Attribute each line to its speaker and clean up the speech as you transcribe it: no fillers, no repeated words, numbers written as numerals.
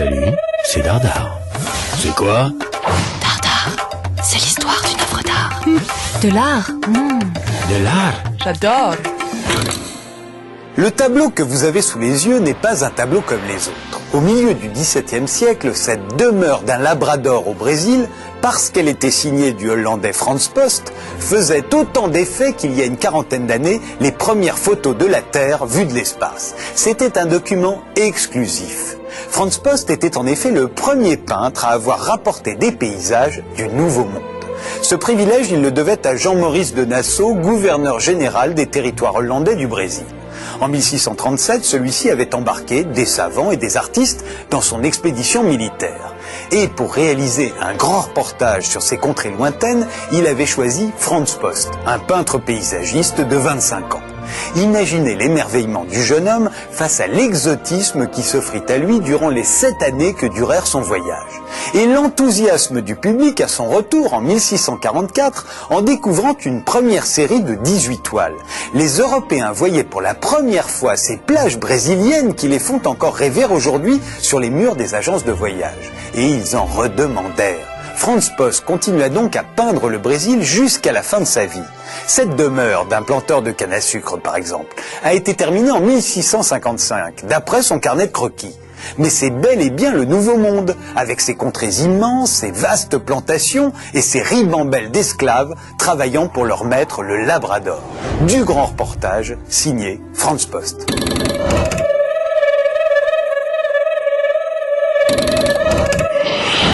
Speaker 1: Salut, c'est Dardar. C'est quoi?
Speaker 2: Dardar, c'est l'histoire d'une œuvre d'art. De l'art.
Speaker 1: De l'art?
Speaker 2: J'adore.
Speaker 3: Le tableau que vous avez sous les yeux n'est pas un tableau comme les autres. Au milieu du XVIIe siècle, cette demeure d'un Labrador au Brésil, parce qu'elle était signée du Hollandais Frans Post, faisait autant d'effet qu'il y a une quarantaine d'années les premières photos de la Terre vues de l'espace. C'était un document exclusif. Frans Post était en effet le premier peintre à avoir rapporté des paysages du Nouveau Monde. Ce privilège, il le devait à Jean-Maurice de Nassau, gouverneur général des territoires hollandais du Brésil. En 1637, celui-ci avait embarqué des savants et des artistes dans son expédition militaire. Et pour réaliser un grand reportage sur ces contrées lointaines, il avait choisi Frans Post, un peintre paysagiste de 25 ans. Imaginez l'émerveillement du jeune homme face à l'exotisme qui s'offrit à lui durant les 7 années que durèrent son voyage. Et l'enthousiasme du public à son retour en 1644 en découvrant une première série de 18 toiles. Les Européens voyaient pour la première fois ces plages brésiliennes qui les font encore rêver aujourd'hui sur les murs des agences de voyage. Et ils en redemandèrent. Frans Post continua donc à peindre le Brésil jusqu'à la fin de sa vie. Cette demeure d'un planteur de canne à sucre, par exemple, a été terminée en 1655, d'après son carnet de croquis. Mais c'est bel et bien le Nouveau Monde, avec ses contrées immenses, ses vastes plantations et ses ribambelles d'esclaves travaillant pour leur maître le Labrador. Du grand reportage signé Frans Post.